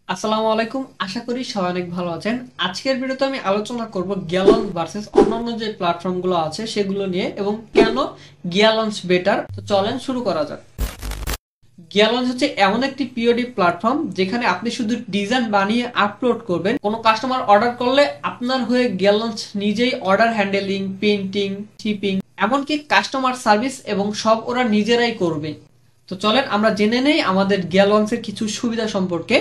আসসালামু আলাইকুম। আশা করি সবাই অনেক ভালো আছেন। আজকের ভিডিওতে আমি আলোচনা করব গ্যালন ভার্সেস অন্যান্য যে প্ল্যাটফর্মগুলো আছে সেগুলো নিয়ে এবং কেন গ্যালন্স বেটার। তো চলেন শুরু করা যাক। গ্যালন্স হচ্ছে এমন একটি পিওডি প্ল্যাটফর্ম যেখানে আপনি শুধু ডিজাইন বানিয়ে আপলোড করবেন। কোনো কাস্টমার অর্ডার করলে আপনার হয়ে গ্যালন্স নিজেই অর্ডার হ্যান্ডেলিং, প্রিন্টিং, শিপিং, এমনকি কাস্টমার সার্ভিস এবং সব ওরা নিজেরাই করবে। তো চলেন আমরা জেনে নেই আমাদের গ্যালন্সের কিছু সুবিধা সম্পর্কে।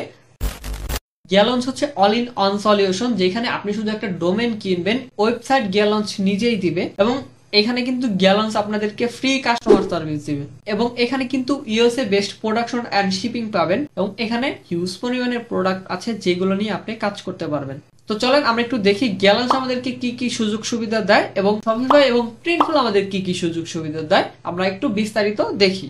গ্যালন্স হচ্ছে অল ইন অন সলিউশন, যেখানে আপনি শুধু একটা ডোমেন কিনবেন, ওয়েবসাইট গ্যালন্স নিজেই দিবে এবং এখানে কিন্তু গ্যালন্স আপনাদেরকে ফ্রি কাস্টমার সার্ভিস দিবে এবং এখানে কিন্তু USA best production and shipping পাবেন এবং এখানে হিউজ পরিমাণের প্রোডাক্ট আছে যেগুলো নিয়ে আপনি কাজ করতে পারবেন। তো চলেন আমরা একটু দেখি গ্যালন্স আমাদেরকে কি কি সুযোগ সুবিধা দেয় এবং শপিফাই এবং প্রিন্টফুল আমাদের কি কি সুযোগ সুবিধা দেয়, আমরা একটু বিস্তারিত দেখি।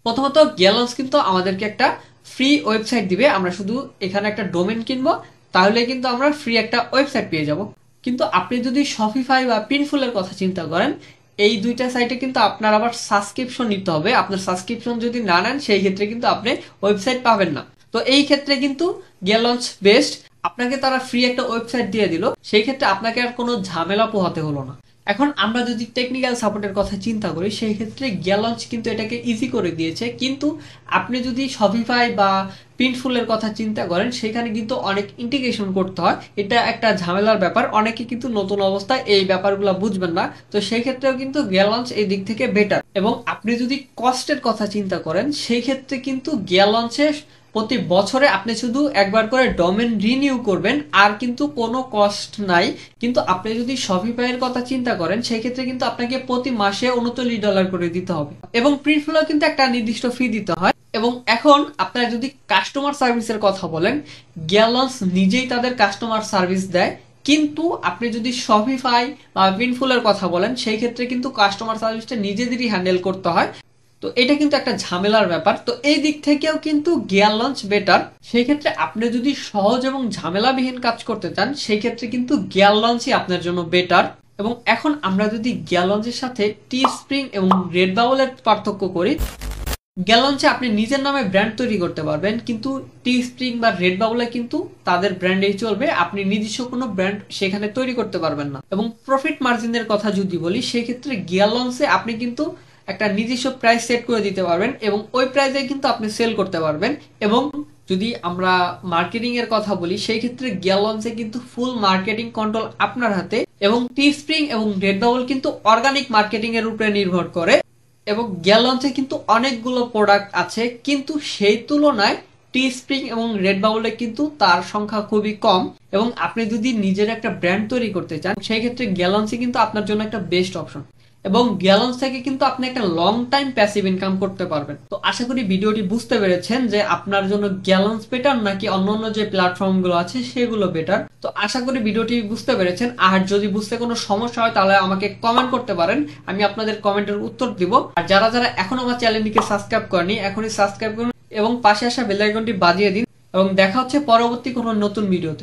প্রথমত গ্যালন্স কিন্তু আমাদেরকে একটা ফ্রি ওয়েবসাইট দিবে। আমরা শুধু এখানে একটা ডোমেন কিনবো, তাহলে কিন্তু আমরা ফ্রি একটা ওয়েবসাইট পেয়ে যাব। কিন্তু আপনি যদি শপিফাই বা প্রিন্টফুলের কথা চিন্তা করেন, এই দুইটা সাইটে কিন্তু আপনার আবার সাবস্ক্রিপশন নিতে হবে। আপনার সাবস্ক্রিপশন যদি না নেন সেই ক্ষেত্রে কিন্তু আপনি ওয়েবসাইট পাবেন না। তো এই ক্ষেত্রে কিন্তু গ্যালন্স বেস্ট। আপনাকে তারা ফ্রি একটা ওয়েবসাইট দিয়ে দিল, সেই ক্ষেত্রে আপনাকে আর কোনো ঝামেলা পোহাতে হলো না। এখন আমরা যদি টেকনিক্যাল সাপোর্টের কথা চিন্তা করি, সেই ক্ষেত্রে গ্যালন্স কিন্তু এটাকে ইজি করে দিয়েছে। কিন্তু আপনি যদি শপিফাই বা প্রিন্টফুলের কথা চিন্তা করেন, সেখানে কিন্তু অনেক ইন্টিগ্রেশন করতে হয়। এটা একটা ঝামেলার ব্যাপার, অনেকে কিন্তু নতুন অবস্থায় এই ব্যাপারগুলো বুঝবেন না। তো সেই ক্ষেত্রেও কিন্তু গ্যালন্স এই দিক থেকে বেটার। এবং আপনি যদি কস্টের কথা চিন্তা করেন, সেই ক্ষেত্রে কিন্তু গ্যালন্সে প্রতি বছরে আপনি শুধু একবার করে ডোমেন রিনিউ করবেন, আর কিন্তু কোনো কস্ট নাই। কিন্তু আপনি যদি শপিফাই এর কথা চিন্তা করেন, সেই ক্ষেত্রে কিন্তু আপনাকে প্রতি মাসে $39 করে দিতে হবে এবং প্রিন্টফুলও কিন্তু একটা নির্দিষ্ট ফি দিতে হয়। এবং এখন আপনারা যদি কাস্টমার সার্ভিসের কথা বলেন, গ্যালন্স নিজেই তাদের কাস্টমার সার্ভিস দেয়। কিন্তু আপনি যদি শপিফাই বা প্রিন্টফুলের কথা বলেন, সেই ক্ষেত্রে কিন্তু কাস্টমার সার্ভিসটা নিজেদেরই হ্যান্ডেল করতে হয়। তো এটা কিন্তু একটা ঝামেলার ব্যাপার। তো এই দিক থেকেও কিন্তু গ্যালন্স বেটার। সেই ক্ষেত্রে আপনি যদি সহজ এবং ঝামেলাবিহীন কাজ করতে চান, সেই ক্ষেত্রে কিন্তু গ্যালন্সই আপনার জন্য বেটার। এবং এখন আমরা যদি গ্যালন্সের সাথে টি স্প্রিং এবং রেড বাবলের পার্থক্য করি, গ্যালন্সে আপনি নিজের নামে ব্র্যান্ড তৈরি করতে পারবেন, কিন্তু টি স্প্রিং বা রেড বাবলে কিন্তু তাদের ব্র্যান্ডেই চলবে। আপনি নিজস্ব কোনো ব্র্যান্ড সেখানে তৈরি করতে পারবেন না। এবং প্রফিট মার্জিনের কথা যদি বলি, সেই ক্ষেত্রে গ্যালন্সে আপনি কিন্তু একটা নিজস্ব প্রাইস সেট করে দিতে পারবেন এবং ওই প্রাইসে কিন্তু আপনি সেল করতে পারবেন। এবং যদি আমরা মার্কেটিং এর কথা বলি, সেই ক্ষেত্রে গ্যালন্সে কিন্তু ফুল মার্কেটিং কন্ট্রোল আপনার হাতে। এবং টি স্প্রিং এবং রেড বাবল কিন্তু অর্গানিক মার্কেটিং এর উপরে নির্ভর করে। এবং গ্যালন্সে কিন্তু অনেকগুলো প্রোডাক্ট আছে, কিন্তু সেই তুলনায় টি স্প্রিং এবং রেড বাবলে কিন্তু তার সংখ্যা খুবই কম। এবং আপনি যদি নিজের একটা ব্র্যান্ড তৈরি করতে চান, সেই ক্ষেত্রে গ্যালন্সই কিন্তু আপনার জন্য একটা বেস্ট অপশন। এবং গ্যালন্স থেকে কিন্তু আপনি একটা লং টাইম প্যাসিভ ইনকাম করতে পারবেন। তো আশা করি ভিডিওটি বুঝতে পেরেছেন যে আপনার জন্য গ্যালন্স বেটার নাকি অন্যান্য যে প্ল্যাটফর্ম গুলো আছে সেগুলো বেটার। তো আশা করি ভিডিওটি বুঝতে পেরেছেন। আর যদি বুঝতে কোনো সমস্যা হয় তাহলে আমাকে কমেন্ট করতে পারেন, আমি আপনাদের কমেন্টের উত্তর দিব। আর যারা যারা এখন আমার চ্যানেলটিকে সাবস্ক্রাইব করেনি, এখনই সাবস্ক্রাইব করুন এবং পাশে আসা বেল আইকনটি বাজিয়ে দিন। এবং দেখা হচ্ছে পরবর্তী কোনো নতুন ভিডিওতে।